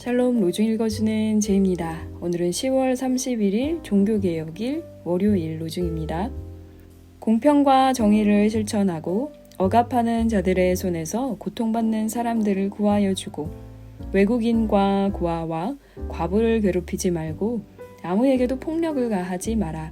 샬롬 로중 읽어주는 제입니다. 오늘은 10월 31일 종교개혁일 월요일 로중입니다. 공평과 정의를 실천하고 억압하는 자들의 손에서 고통받는 사람들을 구하여 주고 외국인과 고아와 과부를 괴롭히지 말고 아무에게도 폭력을 가하지 마라.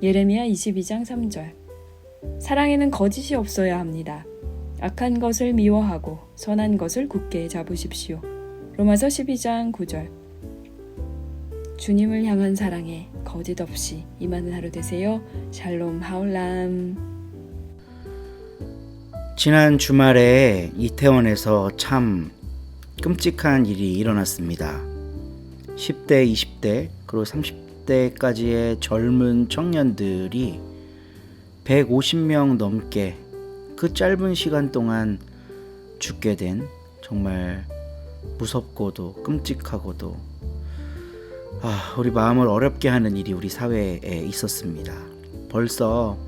예레미야 22장 3절. 사랑에는 거짓이 없어야 합니다. 악한 것을 미워하고 선한 것을 굳게 잡으십시오. 로마서 12장 9절. 주님을 향한 사랑에 거짓 없이 임하는 하루 되세요. 샬롬 하울람. 지난 주말에 이태원에서 참 끔찍한 일이 일어났습니다. 10대, 20대, 그리고 30대까지의 젊은 청년들이 150명 넘게 그 짧은 시간 동안 죽게 된 정말 무섭고도 끔찍하고도 우리 마음을 어렵게 하는 일이 우리 사회에 있었습니다. 벌써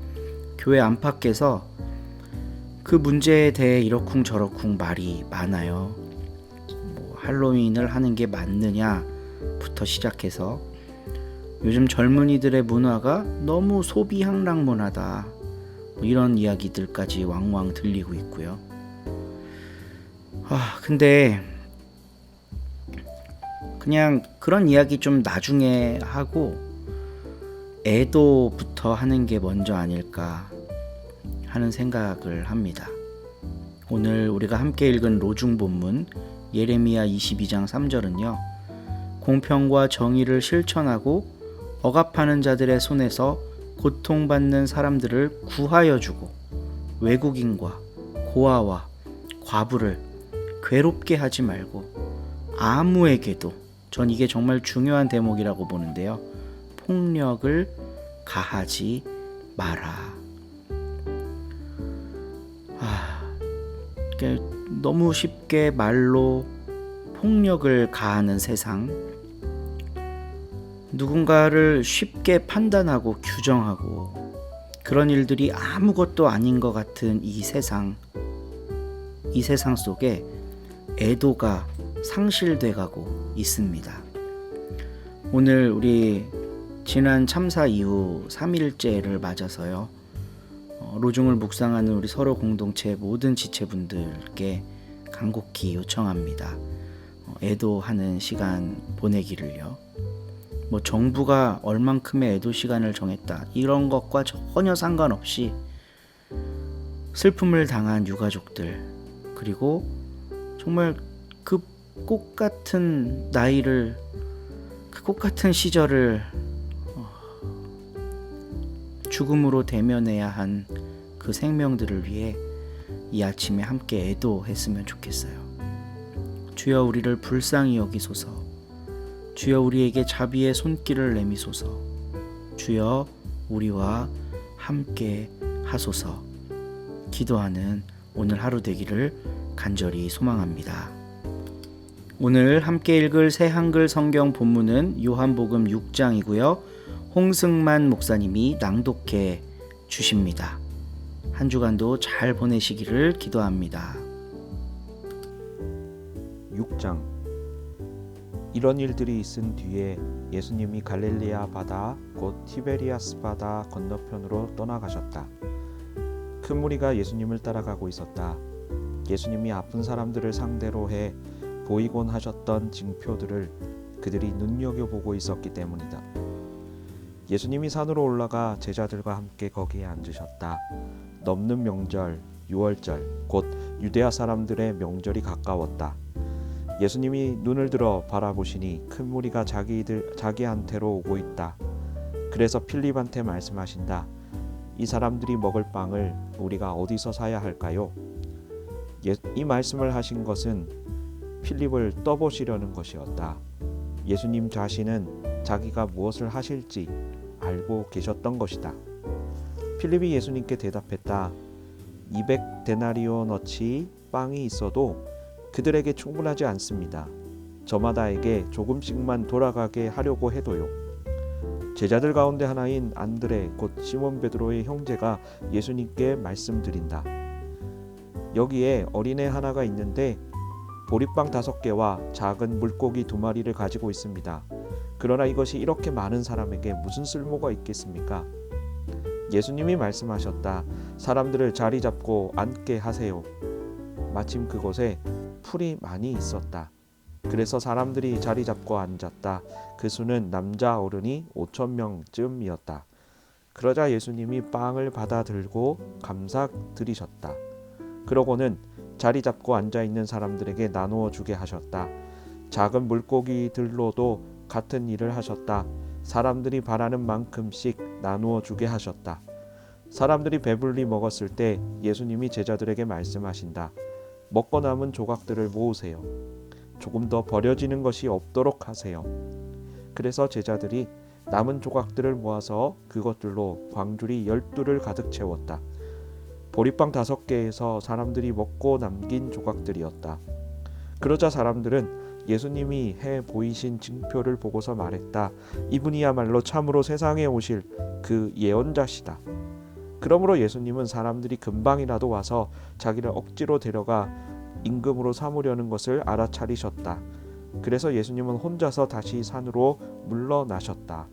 교회 안팎에서 그 문제에 대해 이러쿵저러쿵 말이 많아요. 할로윈을 하는 게 맞느냐부터 시작해서 요즘 젊은이들의 문화가 너무 소비향락 문화다, 이런 이야기들까지 왕왕 들리고 있고요. 근데 그냥 그런 이야기 좀 나중에 하고 애도부터 하는 게 먼저 아닐까 하는 생각을 합니다. 오늘 우리가 함께 읽은 로중 본문 예레미야 22장 3절은요. 공평과 정의를 실천하고 억압하는 자들의 손에서 고통받는 사람들을 구하여 주고 외국인과 고아와 과부를 괴롭게 하지 말고 아무에게도, 전 이게 정말 중요한 대목이라고 보는데요, 폭력을 가하지 마라. 너무 쉽게 말로 폭력을 가하는 세상, 누군가를 쉽게 판단하고 규정하고 그런 일들이 아무것도 아닌 것 같은 이 세상 속에 애도가 상실돼 가고 있습니다. 오늘 우리 지난 참사 이후 3일째를 맞아서요, 로중을 묵상하는 우리 서로 공동체 모든 지체분들께 간곡히 요청합니다. 애도하는 시간 보내기를요. 정부가 얼만큼의 애도 시간을 정했다, 이런 것과 전혀 상관없이 슬픔을 당한 유가족들, 그리고 정말 그 꽃 같은 나이를, 그 꽃 같은 시절을 죽음으로 대면해야 한 그 생명들을 위해 이 아침에 함께 애도했으면 좋겠어요. 주여 우리를 불쌍히 여기소서. 주여 우리에게 자비의 손길을 내미소서. 주여 우리와 함께 하소서. 기도하는 오늘 하루 되기를 간절히 소망합니다. 오늘 함께 읽을 새 한글 성경 본문은 요한복음 6장이고요. 홍승만 목사님이 낭독해 주십니다. 한 주간도 잘 보내시기를 기도합니다. 6장. 이런 일들이 있은 뒤에 예수님이 갈릴리아 바다 곧 티베리아스 바다 건너편으로 떠나가셨다. 큰 무리가 예수님을 따라가고 있었다. 예수님이 아픈 사람들을 상대로 해 보이곤 하셨던 징표들을 그들이 눈여겨보고 있었기 때문이다. 예수님이 산으로 올라가 제자들과 함께 거기에 앉으셨다. 넘는 명절, 유월절, 곧 유대아 사람들의 명절이 가까웠다. 예수님이 눈을 들어 바라보시니 큰 무리가 자기한테로 오고 있다. 그래서 필립한테 말씀하신다. 이 사람들이 먹을 빵을 우리가 어디서 사야 할까요? 이 말씀을 하신 것은 필립을 떠보시려는 것이었다. 예수님 자신은 자기가 무엇을 하실지 알고 계셨던 것이다. 필립이 예수님께 대답했다. 200데나리온어치 빵이 있어도 그들에게 충분하지 않습니다. 저마다에게 조금씩만 돌아가게 하려고 해도요. 제자들 가운데 하나인 안드레 곧 시몬 베드로의 형제가 예수님께 말씀드린다. 여기에 어린애 하나가 있는데 보리빵 5개와 작은 물고기 2마리를 가지고 있습니다. 그러나 이것이 이렇게 많은 사람에게 무슨 쓸모가 있겠습니까? 예수님이 말씀하셨다. 사람들을 자리 잡고 앉게 하세요. 마침 그곳에 풀이 많이 있었다. 그래서 사람들이 자리 잡고 앉았다. 그 수는 남자 어른이 5,000명쯤이었다. 그러자 예수님이 빵을 받아 들고 감사드리셨다. 그러고는 자리 잡고 앉아 있는 사람들에게 나누어 주게 하셨다. 작은 물고기들로도 같은 일을 하셨다. 사람들이 바라는 만큼씩 나누어 주게 하셨다. 사람들이 배불리 먹었을 때 예수님이 제자들에게 말씀하신다. 먹고 남은 조각들을 모으세요. 조금 더 버려지는 것이 없도록 하세요. 그래서 제자들이 남은 조각들을 모아서 그것들로 광주리 12를 가득 채웠다. 보리빵 5개에서 사람들이 먹고 남긴 조각들이었다. 그러자 사람들은 예수님이 해 보이신 징표를 보고서 말했다. 이분이야말로 참으로 세상에 오실 그 예언자시다. 그러므로 예수님은 사람들이 금방이라도 와서 자기를 억지로 데려가 임금으로 삼으려는 것을 알아차리셨다. 그래서 예수님은 혼자서 다시 산으로 물러나셨다.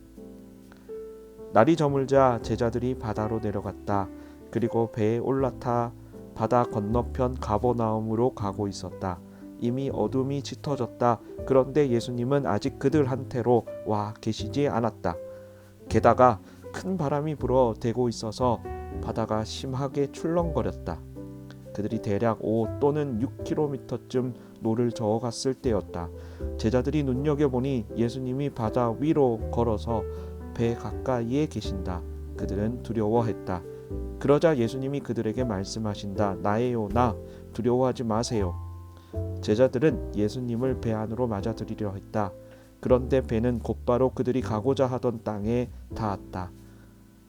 날이 저물자 제자들이 바다로 내려갔다. 그리고 배에 올라타 바다 건너편 가버나움으로 가고 있었다. 이미 어둠이 짙어졌다. 그런데 예수님은 아직 그들한테로 와 계시지 않았다. 게다가 큰 바람이 불어 대고 있어서 바다가 심하게 출렁거렸다. 그들이 대략 5 또는 6km쯤 노를 저어갔을 때였다. 제자들이 눈여겨보니 예수님이 바다 위로 걸어서 배 가까이에 계신다. 그들은 두려워했다. 그러자 예수님이 그들에게 말씀하신다. 나예요, 나. 두려워하지 마세요. 제자들은 예수님을 배 안으로 맞아들이려 했다. 그런데 배는 곧바로 그들이 가고자 하던 땅에 닿았다.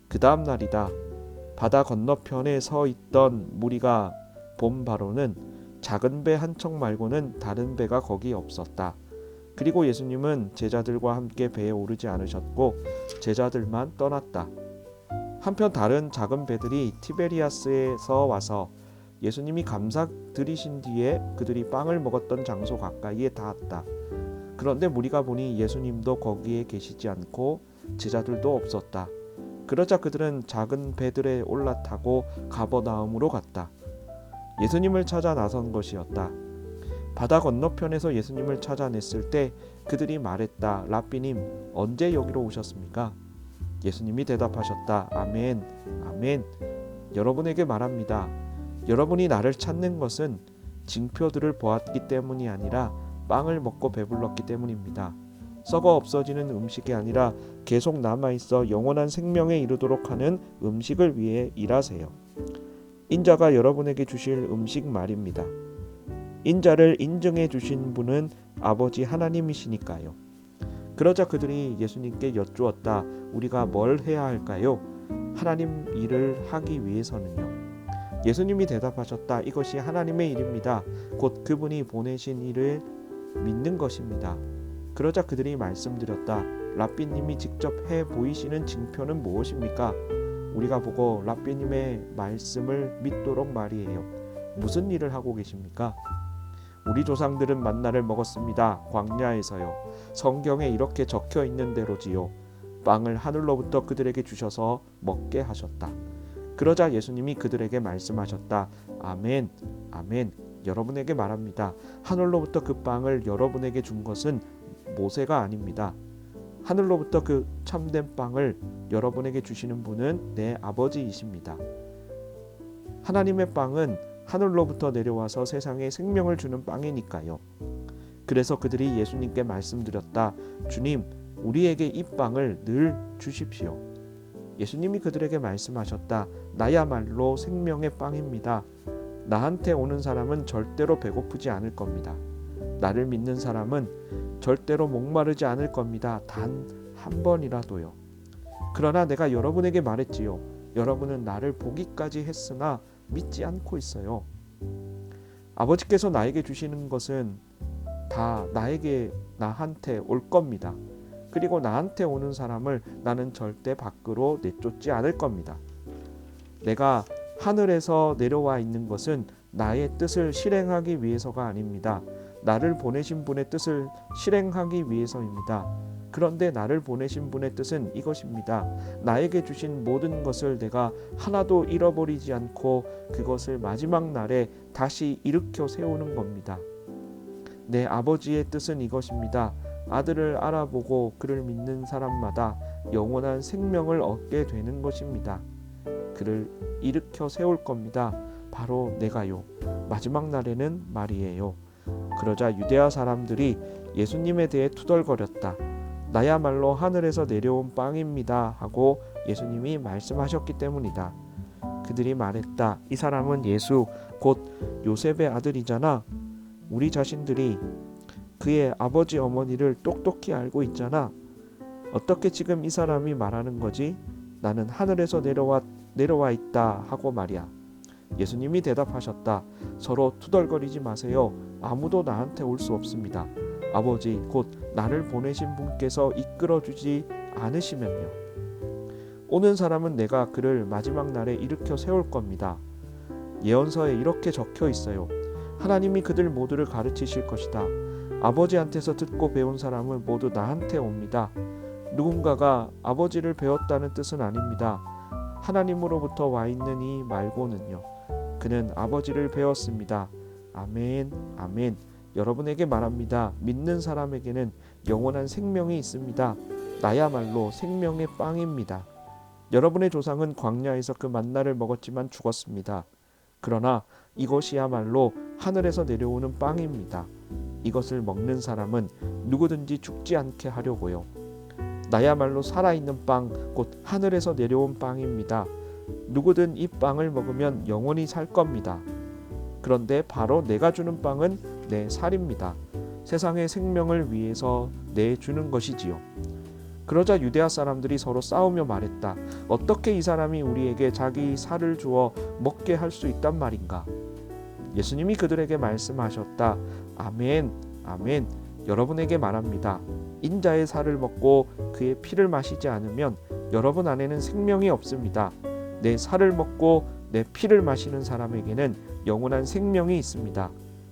그 다음 날이다. 바다 건너편에 서 있던 무리가 본 바로는 작은 배 한 척 말고는 다른 배가 거기 없었다. 그리고 예수님은 제자들과 함께 배에 오르지 않으셨고 제자들만 떠났다. 한편 다른 작은 배들이 티베리아스에서 와서 예수님이 감사드리신 뒤에 그들이 빵을 먹었던 장소 가까이에 닿았다. 그런데 무리가 보니 예수님도 거기에 계시지 않고 제자들도 없었다. 그러자 그들은 작은 배들에 올라타고 가버나움으로 갔다. 예수님을 찾아 나선 것이었다. 바다 건너편에서 예수님을 찾아냈을 때 그들이 말했다. 랍비님, 언제 여기로 오셨습니까? 예수님이 대답하셨다. 아멘, 아멘. 여러분에게 말합니다. 여러분이 나를 찾는 것은 징표들을 보았기 때문이 아니라 빵을 먹고 배불렀기 때문입니다. 썩어 없어지는 음식이 아니라 계속 남아있어 영원한 생명에 이르도록 하는 음식을 위해 일하세요. 인자가 여러분에게 주실 음식 말입니다. 인자를 인증해 주신 분은 아버지 하나님이시니까요. 그러자 그들이 예수님께 여쭈었다. 우리가 뭘 해야 할까요? 하나님 일을 하기 위해서는요. 예수님이 대답하셨다. 이것이 하나님의 일입니다. 곧 그분이 보내신 일을 믿는 것입니다. 그러자 그들이 말씀드렸다. 랍비님이 직접 해 보이시는 징표는 무엇입니까? 우리가 보고 랍비님의 말씀을 믿도록 말이에요. 무슨 일을 하고 계십니까? 우리 조상들은 만나를 먹었습니다. 광야에서요. 성경에 이렇게 적혀 있는 대로지요. 빵을 하늘로부터 그들에게 주셔서 먹게 하셨다. 그러자 예수님이 그들에게 말씀하셨다. 아멘, 아멘. 여러분에게 말합니다. 하늘로부터 그 빵을 여러분에게 준 것은 모세가 아닙니다. 하늘로부터 그 참된 빵을 여러분에게 주시는 분은 내 아버지이십니다. 하나님의 빵은 하늘로부터 내려와서 세상에 생명을 주는 빵이니까요. 그래서 그들이 예수님께 말씀드렸다. 주님, 우리에게 이 빵을 늘 주십시오. 예수님이 그들에게 말씀하셨다. 나야말로 생명의 빵입니다. 나한테 오는 사람은 절대로 배고프지 않을 겁니다. 나를 믿는 사람은 절대로 목마르지 않을 겁니다. 단 한 번이라도요. 그러나 내가 여러분에게 말했지요. 여러분은 나를 보기까지 했으나 믿지 않고 있어요. 아버지께서 나에게 주시는 것은 다 나한테 올 겁니다. 그리고 나한테 오는 사람을 나는 절대 밖으로 내쫓지 않을 겁니다. 내가 하늘에서 내려와 있는 것은 나의 뜻을 실행하기 위해서가 아닙니다. 나를 보내신 분의 뜻을 실행하기 위해서입니다. 그런데 나를 보내신 분의 뜻은 이것입니다. 나에게 주신 모든 것을 내가 하나도 잃어버리지 않고 그것을 마지막 날에 다시 일으켜 세우는 겁니다. 내 아버지의 뜻은 이것입니다. 아들을 알아보고 그를 믿는 사람마다 영원한 생명을 얻게 되는 것입니다. 그를 일으켜 세울 겁니다. 바로 내가요. 마지막 날에는 말이에요. 그러자 유대아 사람들이 예수님에 대해 투덜거렸다. 나야말로 하늘에서 내려온 빵입니다 하고 예수님이 말씀하셨기 때문이다. 그들이 말했다. 이 사람은 예수 곧 요셉의 아들이잖아. 우리 자신들이 그의 아버지 어머니를 똑똑히 알고 있잖아. 어떻게 지금 이 사람이 말하는 거지? 나는 하늘에서 내려와 있다 하고 말이야. 예수님이 대답하셨다. 서로 투덜거리지 마세요. 아무도 나한테 올 수 없습니다. 아버지 곧 나를 보내신 분께서 이끌어주지 않으시면요. 오는 사람은 내가 그를 마지막 날에 일으켜 세울 겁니다. 예언서에 이렇게 적혀 있어요. 하나님이 그들 모두를 가르치실 것이다. 아버지한테서 듣고 배운 사람은 모두 나한테 옵니다. 누군가가 아버지를 배웠다는 뜻은 아닙니다. 하나님으로부터 와 있는 이 말고는요. 그는 아버지를 배웠습니다. 아멘, 아멘. 여러분에게 말합니다. 믿는 사람에게는 영원한 생명이 있습니다. 나야말로 생명의 빵입니다. 여러분의 조상은 광야에서 그 만나를 먹었지만 죽었습니다. 그러나 이것이야말로 하늘에서 내려오는 빵입니다. 이것을 먹는 사람은 누구든지 죽지 않게 하려고요. 나야말로 살아있는 빵, 곧 하늘에서 내려온 빵입니다. 누구든 이 빵을 먹으면 영원히 살 겁니다. 그런데 바로 내가 주는 빵은 내 살입니다. 세상의 생명을 위해서 내주는 것이지요. 그러자 유대아 사람들이 서로 싸우며 말했다. 어떻게 이 사람이 우리에게 자기 살을 주어 먹게 할 수 있단 말인가? 예수님이 그들에게 말씀하셨다. 아멘, 아멘. 여러분에게 말합니다. 인자의 살을 먹고 그의 피를 마시지 않으면 여러분 안에는 생명이 없습니다. 내 살을 먹고 내 피를 마시는 사람에게는 영원한 생명이 있습니다.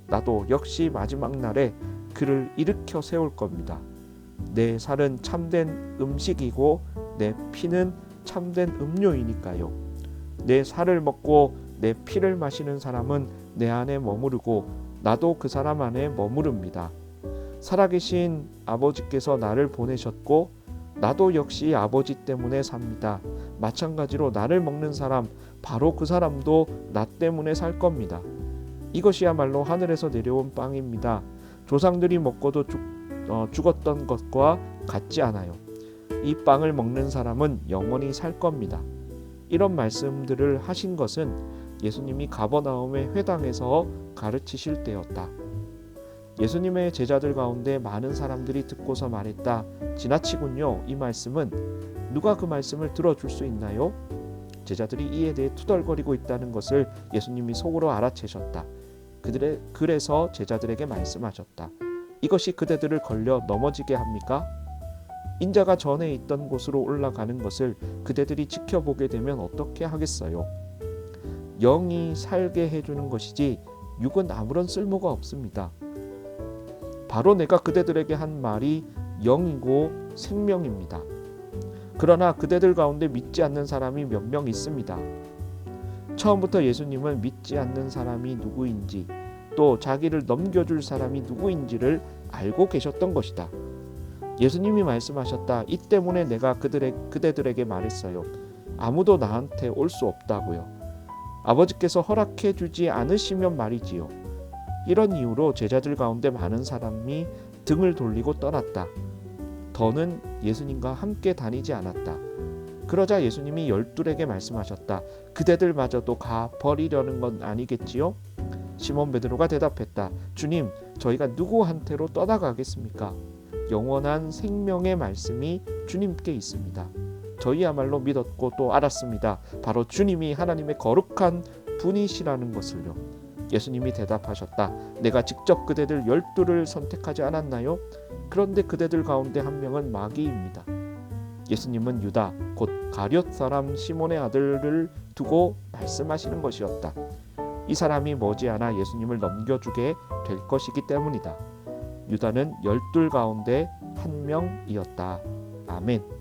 나도 역시 마지막 날에 그를 일으켜 세울 겁니다. 내 살은 참된 음식이고 내 피는 참된 음료이니까요. 내 살을 먹고 내 피를 마시는 사람은 내 안에 머무르고 나도 그 사람 안에 머무릅니다. 살아계신 아버지께서 나를 보내셨고 나도 역시 아버지 때문에 삽니다. 마찬가지로 나를 먹는 사람, 바로 그 사람도 나 때문에 살 겁니다. 이것이야말로 하늘에서 내려온 빵입니다. 조상들이 먹고도 죽었던 것과 같지 않아요. 이 빵을 먹는 사람은 영원히 살 겁니다. 이런 말씀들을 하신 것은 예수님이 가버나움의 회당에서 가르치실 때였다. 예수님의 제자들 가운데 많은 사람들이 듣고서 말했다. 지나치군요. 이 말씀은 누가 그 말씀을 들어줄 수 있나요? 제자들이 이에 대해 투덜거리고 있다는 것을 예수님이 속으로 알아채셨다. 그래서 제자들에게 말씀하셨다. 이것이 그대들을 걸려 넘어지게 합니까? 인자가 전에 있던 곳으로 올라가는 것을 그대들이 지켜보게 되면 어떻게 하겠어요? 영이 살게 해주는 것이지 육은 아무런 쓸모가 없습니다. 바로 내가 그대들에게 한 말이 영이고 생명입니다. 그러나 그대들 가운데 믿지 않는 사람이 몇 명 있습니다. 처음부터 예수님은 믿지 않는 사람이 누구인지 또 자기를 넘겨줄 사람이 누구인지를 알고 계셨던 것이다. 예수님이 말씀하셨다. 이 때문에 내가 그대들에게 말했어요. 아무도 나한테 올 수 없다고요. 아버지께서 허락해 주지 않으시면 말이지요. 이런 이유로 제자들 가운데 많은 사람이 등을 돌리고 떠났다. 더는 예수님과 함께 다니지 않았다. 그러자 예수님이 12에게 말씀하셨다. 그대들마저도 가 버리려는 건 아니겠지요? 시몬 베드로가 대답했다. 주님, 저희가 누구한테로 떠나가겠습니까? 영원한 생명의 말씀이 주님께 있습니다. 저희야말로 믿었고 또 알았습니다. 바로 주님이 하나님의 거룩한 분이시라는 것을요. 예수님이 대답하셨다. 내가 직접 그대들 12를 선택하지 않았나요? 그런데 그대들 가운데 한 명은 마귀입니다. 예수님은 유다 곧 가룟 사람 시몬의 아들을 두고 말씀하시는 것이었다. 이 사람이 머지않아 예수님을 넘겨주게 될 것이기 때문이다. 유다는 12 가운데 한 명이었다. 아멘.